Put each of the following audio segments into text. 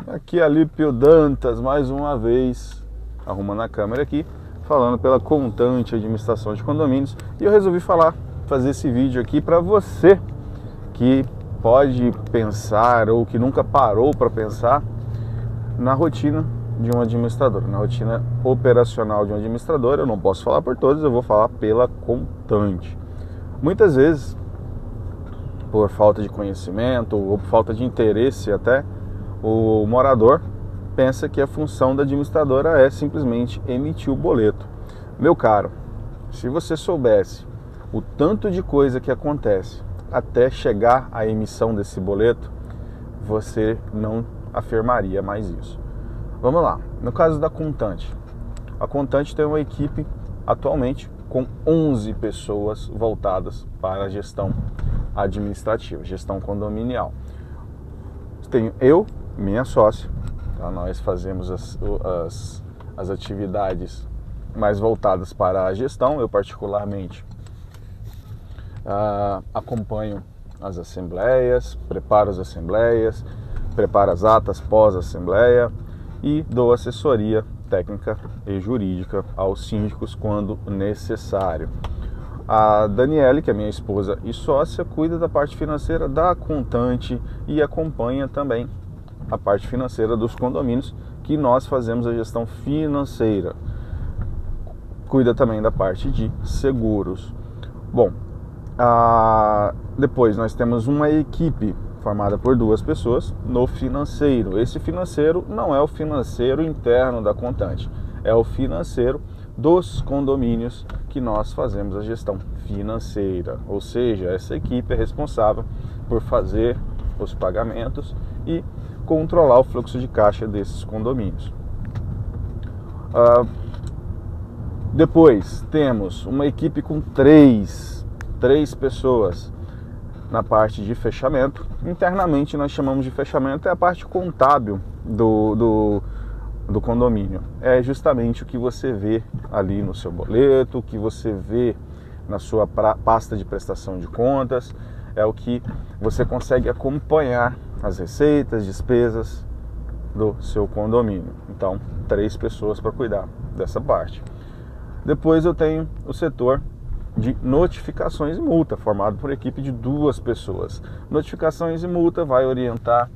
Aqui é Alípio Dantas, mais uma vez, arrumando a câmera aqui, falando pela Contante Administração de Condomínios. E eu resolvi fazer esse vídeo aqui para você que pode pensar ou que nunca parou para pensar na rotina de um administrador, na rotina operacional de um administrador. Eu não posso falar por todos, eu vou falar pela Contante. Muitas vezes, por falta de conhecimento ou por falta de interesse até, o morador pensa que a função da administradora é simplesmente emitir o boleto. Meu caro, se você soubesse o tanto de coisa que acontece até chegar à emissão desse boleto, você não afirmaria mais isso. Vamos lá, no caso da Contante. A Contante tem uma equipe atualmente com 11 pessoas voltadas para a gestão administrativa, gestão condominial. Tenho eu, minha sócia, tá? Nós fazemos as atividades mais voltadas para a gestão. Eu particularmente acompanho as assembleias, preparo as assembleias, preparo as atas pós-assembleia e dou assessoria técnica e jurídica aos síndicos quando necessário. A Daniele, que é minha esposa e sócia, cuida da parte financeira da Contante e acompanha também a parte financeira dos condomínios, que nós fazemos a gestão financeira. Cuida também da parte de seguros. Bom, depois nós temos uma equipe formada por 2 pessoas no financeiro. Esse financeiro não é o financeiro interno da Contante, é o financeiro dos condomínios que nós fazemos a gestão financeira. Ou seja, essa equipe é responsável por fazer os pagamentos e controlar o fluxo de caixa desses condomínios. Depois temos uma equipe com três pessoas na parte de fechamento. Internamente nós chamamos de fechamento, é a parte contábil do condomínio. É justamente o que você vê ali no seu boleto, o que você vê na sua pasta de prestação de contas, é o que você consegue acompanhar as receitas, despesas do seu condomínio. Então, 3 pessoas para cuidar dessa parte. Depois eu tenho o setor de notificações e multa, formado por equipe de 2 pessoas. Notificações e multa vai orientar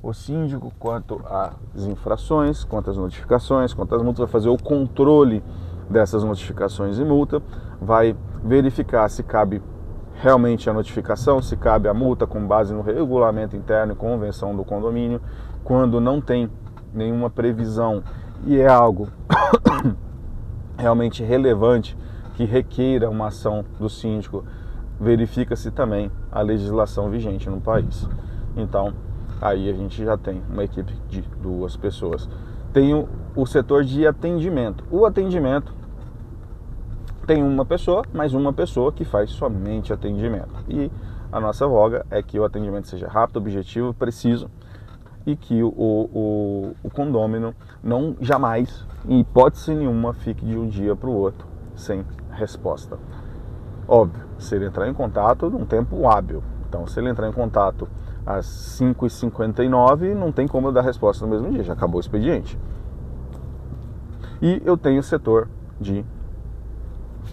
o síndico quanto às infrações, quanto às notificações, quanto às multas, vai fazer o controle dessas notificações e multa, vai verificar se cabe realmente a notificação, se cabe a multa com base no regulamento interno e convenção do condomínio. Quando não tem nenhuma previsão e é algo realmente relevante que requeira uma ação do síndico, verifica-se também a legislação vigente no país. Então, aí a gente já tem uma equipe de 2 pessoas. Tem o setor de atendimento. O atendimento tem uma pessoa, mais uma pessoa que faz somente atendimento. E a nossa voga é que o atendimento seja rápido, objetivo, preciso e que o condômino não jamais, em hipótese nenhuma, fique de um dia para o outro sem resposta. Óbvio, se ele entrar em contato num tempo hábil. Então, se ele entrar em contato às 5h59, não tem como eu dar resposta no mesmo dia, já acabou o expediente. E eu tenho o setor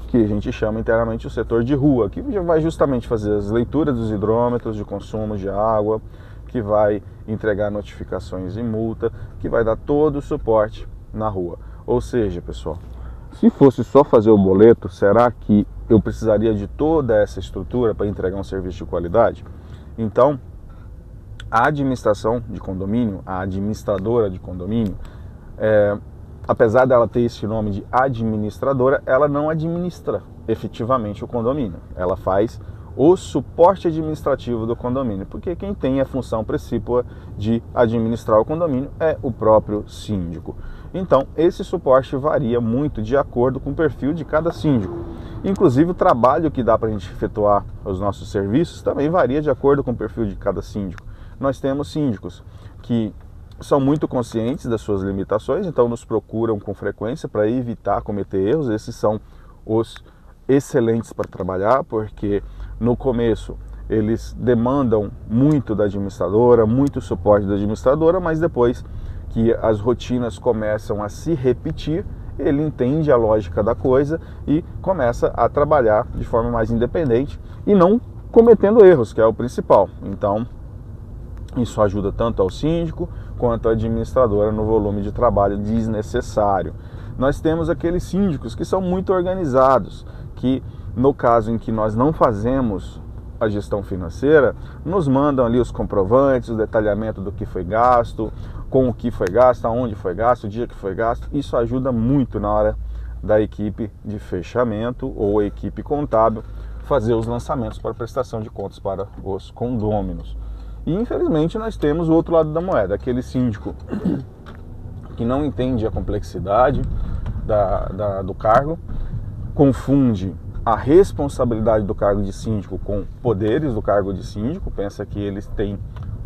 que a gente chama internamente o setor de rua, que já vai justamente fazer as leituras dos hidrômetros de consumo de água, que vai entregar notificações e multa, que vai dar todo o suporte na rua. Ou seja, pessoal, se fosse só fazer o boleto, será que eu precisaria de toda essa estrutura para entregar um serviço de qualidade? Então, a administração de condomínio, a administradora de condomínio, apesar dela ter esse nome de administradora, ela não administra efetivamente o condomínio. Ela faz o suporte administrativo do condomínio, porque quem tem a função principal de administrar o condomínio é o próprio síndico. Então, esse suporte varia muito de acordo com o perfil de cada síndico. Inclusive, o trabalho que dá para a gente efetuar os nossos serviços também varia de acordo com o perfil de cada síndico. Nós temos síndicos que são muito conscientes das suas limitações, então nos procuram com frequência para evitar cometer erros. Esses são os excelentes para trabalhar, porque no começo eles demandam muito da administradora, muito suporte da administradora, mas depois que as rotinas começam a se repetir, ele entende a lógica da coisa e começa a trabalhar de forma mais independente e não cometendo erros, que é o principal. Então, isso ajuda tanto ao síndico quanto à administradora no volume de trabalho desnecessário. Nós temos aqueles síndicos que são muito organizados, que no caso em que nós não fazemos a gestão financeira, nos mandam ali os comprovantes, o detalhamento do que foi gasto, com o que foi gasto, aonde foi gasto, o dia que foi gasto. Isso ajuda muito na hora da equipe de fechamento ou a equipe contábil fazer os lançamentos para prestação de contas para os condôminos. E infelizmente nós temos o outro lado da moeda, aquele síndico que não entende a complexidade do cargo, confunde a responsabilidade do cargo de síndico com poderes do cargo de síndico, pensa que eles têm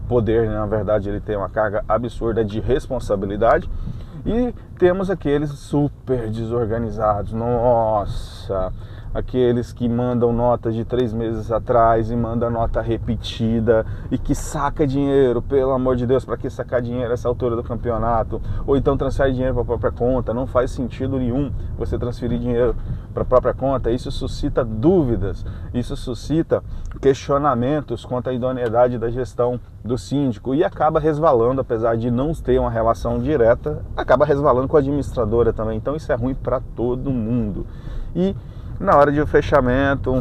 poder, na verdade ele tem uma carga absurda de responsabilidade. E temos aqueles super desorganizados, nossa, aqueles que mandam notas de 3 meses atrás e mandam nota repetida e que saca dinheiro, pelo amor de Deus, para que sacar dinheiro nessa altura do campeonato? Ou então transfere dinheiro para a própria conta. Não faz sentido nenhum você transferir dinheiro para a própria conta. Isso suscita dúvidas, isso suscita questionamentos quanto à idoneidade da gestão do síndico e acaba resvalando, apesar de não ter uma relação direta, acaba resvalando com a administradora também. Então isso é ruim para todo mundo. E na hora de um fechamento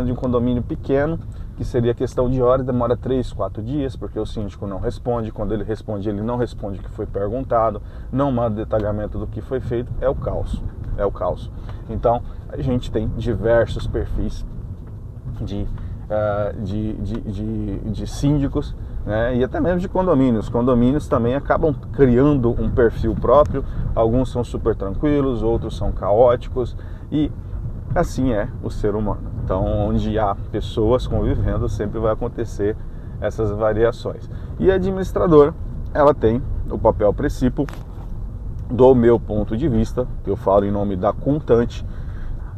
de um condomínio pequeno, que seria questão de horas, demora 3, 4 dias, porque o síndico não responde. Quando ele responde, ele não responde o que foi perguntado, não manda detalhamento do que foi feito, é o caos. É o caos. Então, a gente tem diversos perfis de síndicos, né, e até mesmo de condomínios. Condomínios também acabam criando um perfil próprio. Alguns são super tranquilos, outros são caóticos e assim é o ser humano. Então, onde há pessoas convivendo, sempre vai acontecer essas variações. E a administradora, ela tem o papel principal, do meu ponto de vista, eu falo em nome da Contante,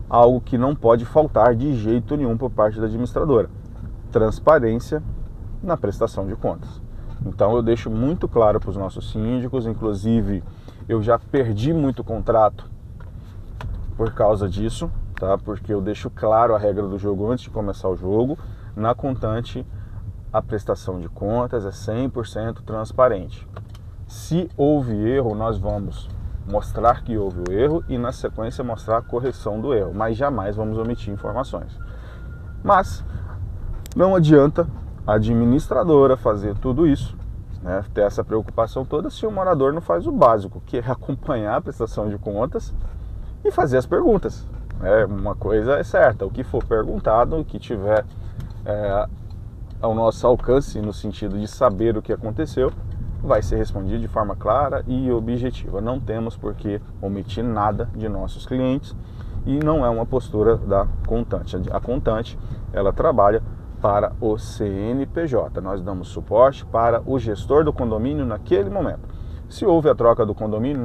algo que não pode faltar de jeito nenhum por parte da administradora: transparência na prestação de contas. Então eu deixo muito claro para os nossos síndicos, inclusive eu já perdi muito contrato por causa disso, tá? Porque eu deixo claro a regra do jogo antes de começar o jogo. Na Contante, a prestação de contas é 100% transparente. Se houve erro, nós vamos mostrar que houve o erro e na sequência mostrar a correção do erro, mas jamais vamos omitir informações. Mas não adianta a administradora fazer tudo isso, né, ter essa preocupação toda, se o morador não faz o básico, que é acompanhar a prestação de contas e fazer as perguntas. Uma coisa é certa: o que for perguntado, o que tiver ao nosso alcance, no sentido de saber o que aconteceu, vai ser respondido de forma clara e objetiva. Não temos por que omitir nada de nossos clientes e não é uma postura da Contante. A Contante, ela trabalha para o CNPJ. Nós damos suporte para o gestor do condomínio naquele momento. Se houve a troca do condomínio,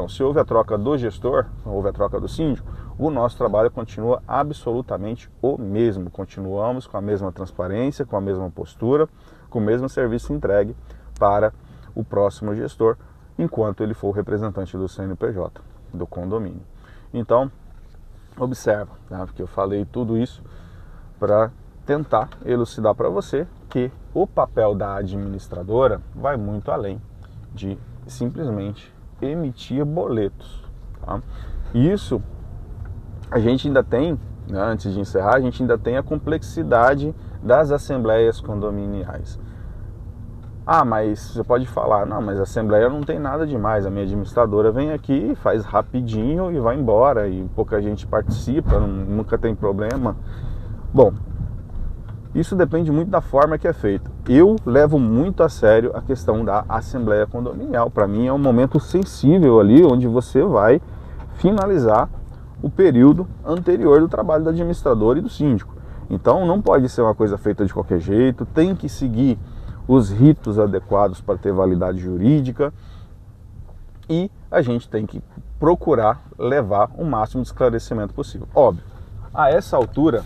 se houve a troca do gestor, houve a troca do síndico, o nosso trabalho continua absolutamente o mesmo. Continuamos com a mesma transparência, com a mesma postura, com o mesmo serviço entregue para o próximo gestor, enquanto ele for o representante do CNPJ, do condomínio. Então, observa, tá? Porque eu falei tudo isso para tentar elucidar para você que o papel da administradora vai muito além de simplesmente emitir boletos, tá? Isso a gente ainda tem, né, antes de encerrar, a gente ainda tem a complexidade das assembleias condominiais. Mas você pode falar: não, mas a assembleia não tem nada demais, a minha administradora vem aqui, faz rapidinho e vai embora, e pouca gente participa, nunca tem problema. Bom, isso depende muito da forma que é feito. Eu levo muito a sério a questão da assembleia condominial. Para mim é um momento sensível ali, onde você vai finalizar o período anterior do trabalho do administrador e do síndico. Então não pode ser uma coisa feita de qualquer jeito, tem que seguir os ritos adequados para ter validade jurídica e a gente tem que procurar levar o máximo de esclarecimento possível. Óbvio, a essa altura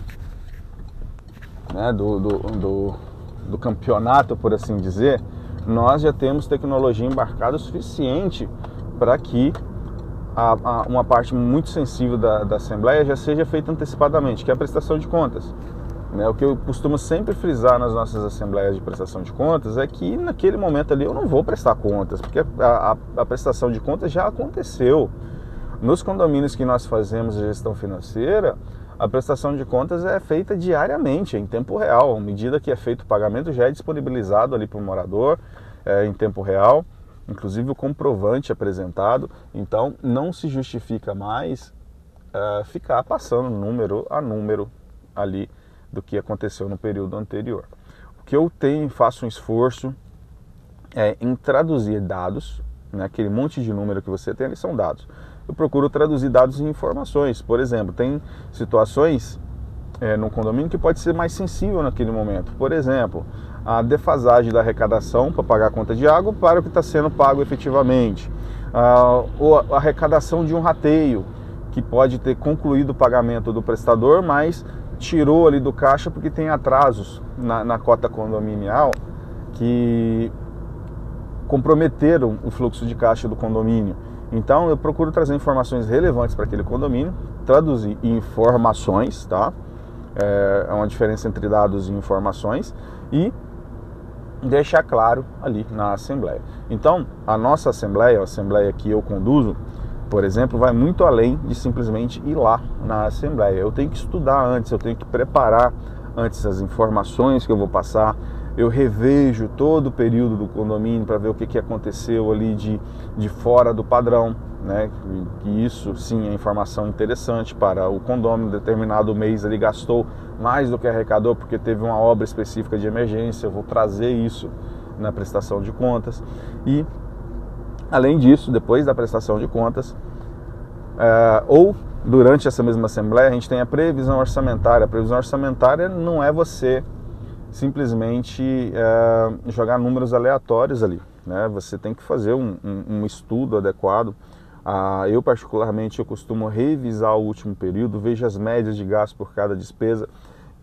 né, do campeonato, por assim dizer, nós já temos tecnologia embarcada o suficiente para que uma parte muito sensível da Assembleia já seja feita antecipadamente, que é a prestação de contas. O que eu costumo sempre frisar nas nossas assembleias de prestação de contas é que naquele momento ali eu não vou prestar contas, porque a prestação de contas já aconteceu. Nos condomínios que nós fazemos de gestão financeira, a prestação de contas é feita diariamente, em tempo real. À medida que é feito o pagamento, já é disponibilizado ali para o morador em tempo real, inclusive o comprovante apresentado. Então não se justifica mais ficar passando número a número ali do que aconteceu no período anterior. O que eu faço um esforço em traduzir dados, né, aquele monte de número que você tem ali são dados. Eu procuro traduzir dados em informações. Por exemplo, tem situações no condomínio que pode ser mais sensível naquele momento. Por exemplo, a defasagem da arrecadação para pagar a conta de água para o que está sendo pago efetivamente. Ou a arrecadação de um rateio, que pode ter concluído o pagamento do prestador, mas tirou ali do caixa porque tem atrasos na cota condominial que comprometeram o fluxo de caixa do condomínio. Então eu procuro trazer informações relevantes para aquele condomínio, traduzir informações, tá? É uma diferença entre dados e informações, e deixar claro ali na assembleia. Então a nossa assembleia, a assembleia que eu conduzo, por exemplo, vai muito além de simplesmente ir lá na assembleia. Eu tenho que estudar antes, eu tenho que preparar antes as informações que eu vou passar. Eu revejo todo o período do condomínio para ver o que aconteceu ali de fora do padrão, né? E isso sim é informação interessante para o condomínio. Determinado mês ele gastou mais do que arrecadou porque teve uma obra específica de emergência. Eu vou trazer isso na prestação de contas. E além disso, depois da prestação de contas, ou durante essa mesma assembleia, a gente tem a previsão orçamentária. A previsão orçamentária não é você simplesmente jogar números aleatórios ali, né? Você tem que fazer um estudo adequado. Eu particularmente eu costumo revisar o último período, vejo as médias de gasto por cada despesa,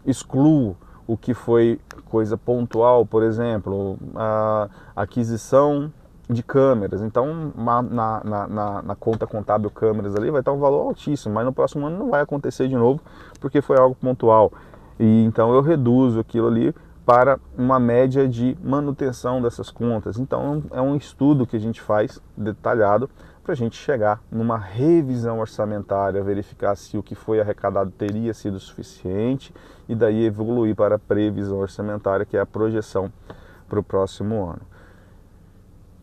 excluo o que foi coisa pontual, por exemplo, a aquisição de câmeras. Então na conta contábil câmeras ali vai estar um valor altíssimo, mas no próximo ano não vai acontecer de novo porque foi algo pontual. E então eu reduzo aquilo ali para uma média de manutenção dessas contas. Então é um estudo que a gente faz detalhado para a gente chegar numa revisão orçamentária, verificar se o que foi arrecadado teria sido suficiente e daí evoluir para a previsão orçamentária, que é a projeção para o próximo ano.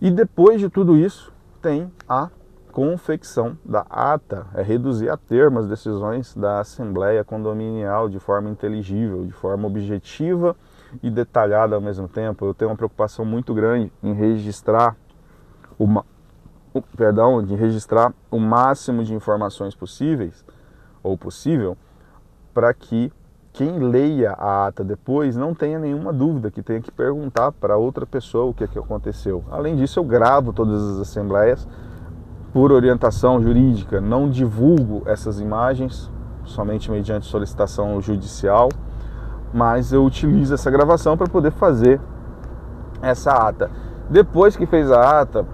E depois de tudo isso tem a confecção da ata, é reduzir a termo as decisões da Assembleia Condominial de forma inteligível, de forma objetiva e detalhada ao mesmo tempo. Eu tenho uma preocupação muito grande em registrar o máximo de informações possíveis, ou possível, para que quem leia a ata depois não tenha nenhuma dúvida, que tenha que perguntar para outra pessoa o que aconteceu. Além disso, eu gravo todas as assembleias por orientação jurídica, não divulgo essas imagens, somente mediante solicitação judicial, mas eu utilizo essa gravação para poder fazer essa ata. Depois que fez a ata,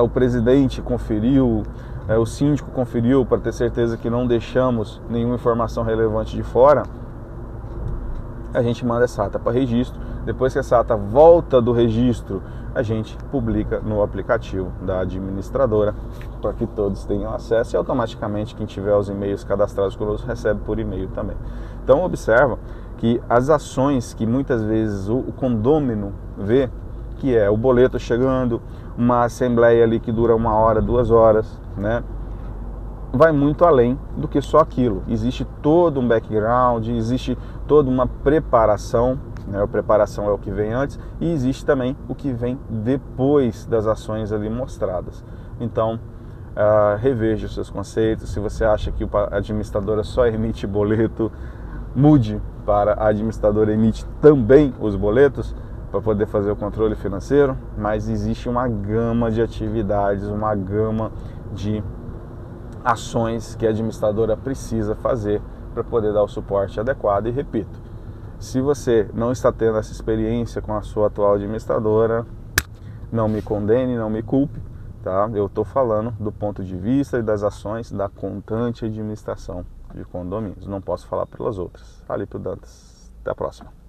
o presidente conferiu, o síndico conferiu para ter certeza que não deixamos nenhuma informação relevante de fora, a gente manda essa ata para registro. Depois que essa ata volta do registro, a gente publica no aplicativo da administradora para que todos tenham acesso, e automaticamente quem tiver os e-mails cadastrados conosco recebe por e-mail também. Então observa que as ações que muitas vezes o condômino vê, que é o boleto chegando, uma assembleia ali que dura 1 hora, 2 horas, né? Vai muito além do que só aquilo. Existe todo um background, existe toda uma preparação, né? A preparação é o que vem antes, e existe também o que vem depois das ações ali mostradas. Então, reveja os seus conceitos. Se você acha que a administradora só emite boleto, mude para a administradora emite também os boletos, para poder fazer o controle financeiro. Mas existe uma gama de atividades, uma gama de ações que a administradora precisa fazer para poder dar o suporte adequado. E repito, Se você não está tendo essa experiência com a sua atual administradora, não me condene, não me culpe, tá? Eu estou falando do ponto de vista e das ações da Contante Administração de Condomínios. Não posso falar pelas outras. Alípio Dantas. Até a próxima.